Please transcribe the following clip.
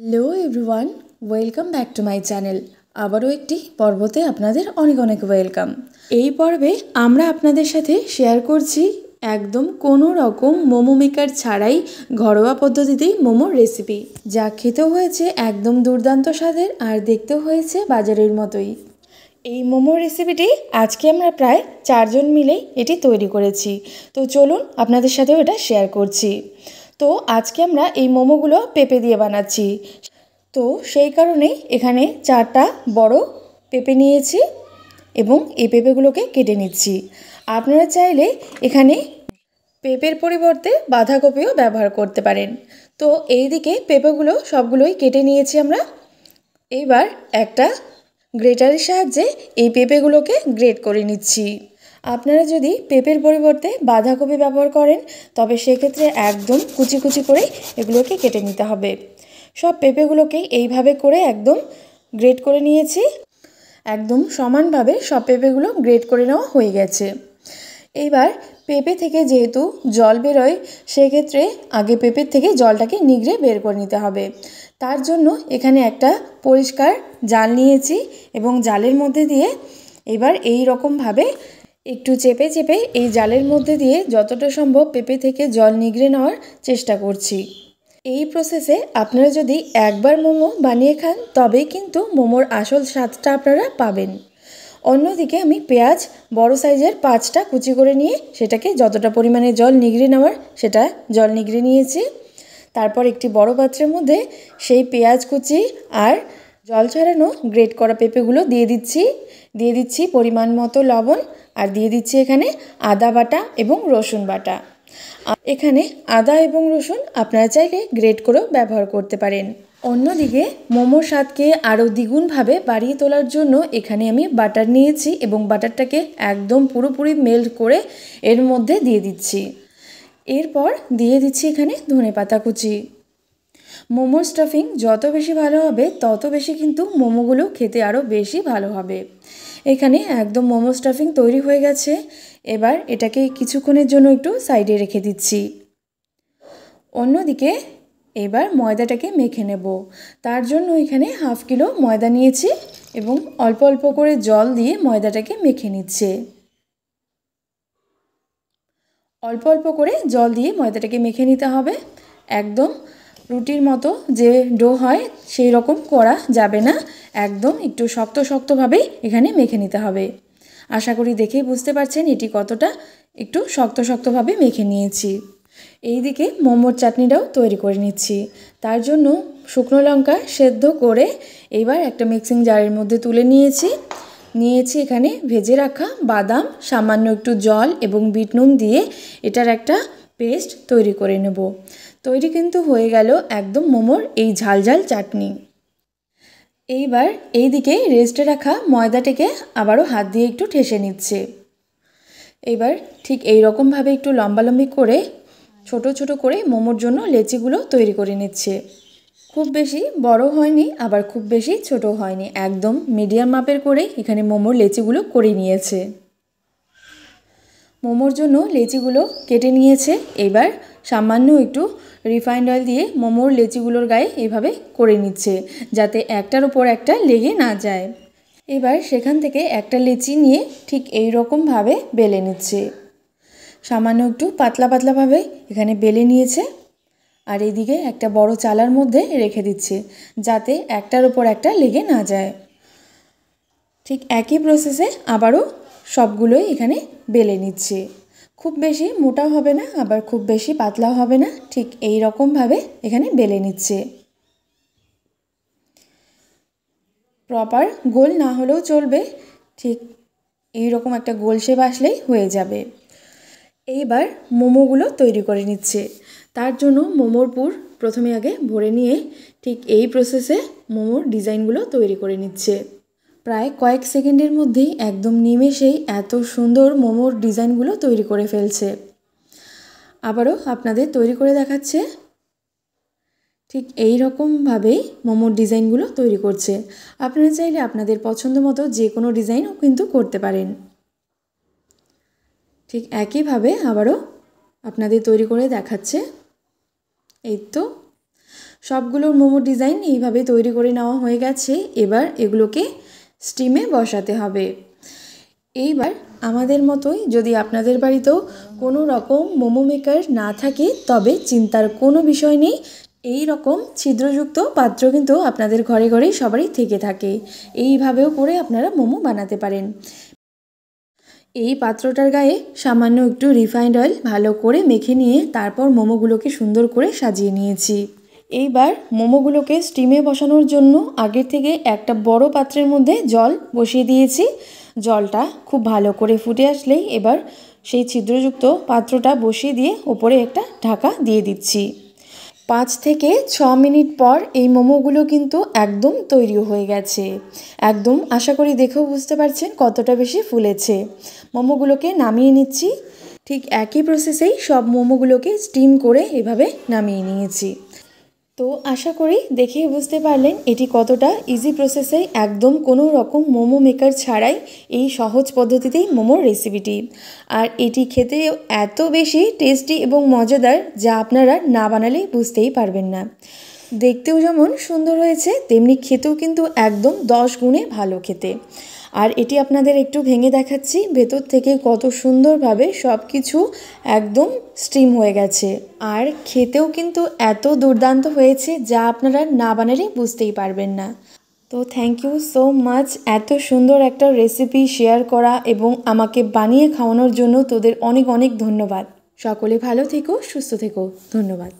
Hello everyone, welcome back to my channel. আবারও একটি পর্বতে আপনাদের অনেক অনেক ওয়েলকাম। এই পর্বে আমরা আপনাদের সাথে শেয়ার করছি একদম কোনো রকম মোমো মেকার ছাড়াই ঘরোয়া পদ্ধতিতেই মোমোর রেসিপি, যা খেতেও হয়েছে একদম দুর্দান্ত স্বাদের আর দেখতেও হয়েছে বাজারের মতোই। এই মোমোর রেসিপিটি আজকে আমরা প্রায় 4 জন মিলেই এটি তৈরি করেছি। তো চলুন আপনাদের সাথেও এটা শেয়ার করছি। তো আজকে আমরা এই মোমোগুলো পেঁপে দিয়ে বানাচ্ছি। তো সেই কারণেই এখানে 4টা বড় পেঁপে নিয়েছি এবং এই পেঁপেগুলোকে কেটে নিচ্ছি। আপনারা চাইলে এখানে পেঁপের পরিবর্তে বাঁধাকপিও ব্যবহার করতে পারেন। তো এই দিকে পেঁপেগুলো সবগুলোই কেটে নিয়েছি আমরা। এইবার একটা গ্রেটারের সাহায্যে এই পেঁপেগুলোকে গ্রেট করে নিচ্ছি। আপনারা যদি পেঁপের পরিবর্তে বাঁধাকপি ব্যবহার করেন তবে সেক্ষেত্রে একদম কুচি কুচি করে এগুলোকে কেটে নিতে হবে। সব পেঁপেগুলোকে এইভাবে করে একদম গ্রেট করে নিয়েছি। একদম সমানভাবে সব পেঁপেগুলো গ্রেট করে নেওয়া হয়ে গেছে। এইবার পেঁপে থেকে যেহেতু জল বেরোয়, সেক্ষেত্রে আগে পেঁপের থেকে জলটাকে নিগড়ে বের করে নিতে হবে। তার জন্য এখানে একটা পরিষ্কার জাল নিয়েছি এবং জালের মধ্যে দিয়ে এবার এই রকমভাবে একটু চেপে চেপে এই জালের মধ্যে দিয়ে যতটা সম্ভব পেঁপে থেকে জল নিগড়ে নেওয়ার চেষ্টা করছি। এই প্রসেসে আপনারা যদি একবার মোমো বানিয়ে খান তবেই কিন্তু মোমোর আসল স্বাদটা আপনারা পাবেন। অন্যদিকে আমি পেঁয়াজ বড় সাইজের 5টা কুচি করে নিয়ে সেটাকে যতটা পরিমাণে জল নিগড়ে নেওয়ার সেটা জল নিগড়ে নিয়েছি। তারপর একটি বড় পাত্রের মধ্যে সেই পেঁয়াজ কুচি আর জল ছাড়ানো গ্রেট করা পেঁপেগুলো দিয়ে দিচ্ছি পরিমাণ মতো লবণ, আর দিয়ে দিচ্ছি এখানে আদা বাটা এবং রসুন বাটা। এখানে আদা এবং রসুন আপনারা চাইলে গ্রেট করেও ব্যবহার করতে পারেন। অন্যদিকে মোমোর স্বাদকে আরও দ্বিগুণভাবে বাড়িয়ে তোলার জন্য এখানে আমি বাটার নিয়েছি এবং বাটারটাকে একদম পুরোপুরি মেল্ট করে এর মধ্যে দিয়ে দিচ্ছি। এরপর দিয়ে দিচ্ছি এখানে ধনেপাতা কুচি। মোমোর স্টাফিং যত বেশি ভালো হবে তত বেশি কিন্তু মোমোগুলো খেতে আরও বেশি ভালো হবে। এখানে একদম মোমো স্টাফিং তৈরি হয়ে গেছে। এবার এটাকে কিছুক্ষণের জন্য একটু সাইডে রেখে দিচ্ছি। অন্যদিকে এবার ময়দাটাকে মেখে নেব। তার জন্য এখানে 1/2 কিলো ময়দা নিয়েছি এবং অল্প অল্প করে জল দিয়ে ময়দাটাকে মেখে নিচ্ছে। অল্প অল্প করে জল দিয়ে ময়দাটাকে মেখে নিতে হবে। একদম রুটির মতো যে ডো হয় সেই রকম করা যাবে না, একদম একটু শক্ত শক্তভাবেই এখানে মেখে নিতে হবে। আশা করি দেখেই বুঝতে পারছেন এটি কতটা একটু শক্ত শক্তভাবে মেখে নিয়েছি। এই দিকে মোমোর চাটনিটাও তৈরি করে নিচ্ছি। তার জন্য শুকনো লঙ্কা সেদ্ধ করে এইবার একটা মিক্সিং জারের মধ্যে তুলে নিয়েছি এখানে ভেজে রাখা বাদাম, সামান্য একটু জল এবং বিট নুন দিয়ে এটার একটা পেস্ট তৈরি করে নেব। তৈরি কিন্তু হয়ে গেল একদম মোমোর এই ঝালঝাল চাটনি। এইবার এই দিকে রেস্টে রাখা ময়দাটাকে আবারও হাত দিয়ে একটু ঠেসে নিচ্ছে। এবার ঠিক এই রকমভাবে একটু লম্বালম্বি করে ছোট ছোট করে মোমোর জন্য লেচিগুলো তৈরি করে নিচ্ছে। খুব বেশি বড় হয়নি আবার খুব বেশি ছোট হয়নি, একদম মিডিয়াম মাপের করে এখানে মোমোর লেচিগুলো করে নিয়েছে। মোমোর জন্য লেচিগুলো কেটে নিয়েছে। এবার সামান্য একটু রিফাইন্ড অয়েল দিয়ে মোমোর লেচিগুলোর গায়ে এভাবে করে নিচ্ছে যাতে একটার উপর একটা লেগে না যায়। এবার সেখান থেকে একটা লেচি নিয়ে ঠিক এই রকমভাবে বেলে নিচ্ছে। সামান্য একটু পাতলা পাতলাভাবে এখানে বেলে নিয়েছে আর এইদিকে একটা বড় চালার মধ্যে রেখে দিচ্ছে যাতে একটার উপর একটা লেগে না যায়। ঠিক একই প্রসেসে আবারও সবগুলোই এখানে বেলে নিচ্ছে। খুব বেশি মোটাও হবে না আবার খুব বেশি পাতলাও হবে না, ঠিক এই রকমভাবে এখানে বেলে নিচ্ছে। প্রপার গোল না হলেও চলবে, ঠিক এই রকম একটা গোল শেপ আসলেই হয়ে যাবে। এইবার মোমোগুলো তৈরি করে নিচ্ছে। তার জন্য মোমোর পুর প্রথমে আগে ভরে নিয়ে ঠিক এই প্রসেসে মোমোর ডিজাইনগুলো তৈরি করে নিচ্ছে। প্রায় কয়েক সেকেন্ডের মধ্যেই একদম নিমেষেই এত সুন্দর মোমোর ডিজাইনগুলো তৈরি করে ফেলছে। আবারও আপনাদের তৈরি করে দেখাচ্ছে। ঠিক এই রকমভাবেই মোমোর ডিজাইনগুলো তৈরি করছে। আপনারা চাইলে আপনাদের পছন্দ মতো যে কোনো ডিজাইনও কিন্তু করতে পারেন। ঠিক একইভাবে আবারও আপনাদের তৈরি করে দেখাচ্ছে। এই তো সবগুলোর মোমো ডিজাইন এইভাবে তৈরি করে নেওয়া হয়ে গেছে। এবার এগুলোকে স্টিমে বসাতে হবে। এইবার আমাদের মতোই যদি আপনাদের বাড়িতেও কোনো রকম মোমো মেকার না থাকে তবে চিন্তার কোনো বিষয় নেই। এই রকম ছিদ্রযুক্ত পাত্র কিন্তু আপনাদের ঘরে ঘরেই সবারই থেকে থাকে। এইভাবেও করে আপনারা মোমো বানাতে পারেন। এই পাত্রটার গায়ে সামান্য একটু রিফাইন্ড অয়েল ভালো করে মেখে নিয়ে তারপর মোমোগুলোকে সুন্দর করে সাজিয়ে নিয়েছি। এইবার মোমোগুলোকে স্টিমে বসানোর জন্য আগের থেকে একটা বড় পাত্রের মধ্যে জল বসিয়ে দিয়েছি। জলটা খুব ভালো করে ফুটে আসলেই এবার সেই ছিদ্রযুক্ত পাত্রটা বসিয়ে দিয়ে ওপরে একটা ঢাকা দিয়ে দিচ্ছি। 5 থেকে 6 মিনিট পর এই মোমোগুলো কিন্তু একদম তৈরি হয়ে গেছে। একদম আশা করি দেখেও বুঝতে পারছেন কতটা বেশি ফুলেছে। মোমোগুলোকে নামিয়ে নিচ্ছি। ঠিক একই প্রসেসেই সব মোমোগুলোকে স্টিম করে এভাবে নামিয়ে নিয়েছি। তো আশা করি দেখেই বুঝতে পারলেন এটি কতটা ইজি প্রসেসে একদম কোনো রকম মোমো মেকার ছাড়াই এই সহজ পদ্ধতিতেই মোমোর রেসিপিটি। আর এটি খেতে এত বেশি টেস্টি এবং মজাদার যা আপনারা না বানালেই বুঝতেই পারবেন না। দেখতেও যেমন সুন্দর হয়েছে তেমনি খেতেও কিন্তু একদম 10 গুণে ভালো খেতে। আর এটি আপনাদের একটু ভেঙে দেখাচ্ছি ভেতর থেকে কত সুন্দরভাবে সব কিছু একদম স্টিম হয়ে গেছে। আর খেতেও কিন্তু এত দুর্দান্ত হয়েছে যা আপনারা না বানালে বুঝতেই পারবেন না। তো থ্যাংক ইউ সো মাচ এত সুন্দর একটা রেসিপি শেয়ার করা এবং আমাকে বানিয়ে খাওয়ানোর জন্য তোদের অনেক অনেক ধন্যবাদ। সকলে ভালো থেকো, সুস্থ থেকো। ধন্যবাদ।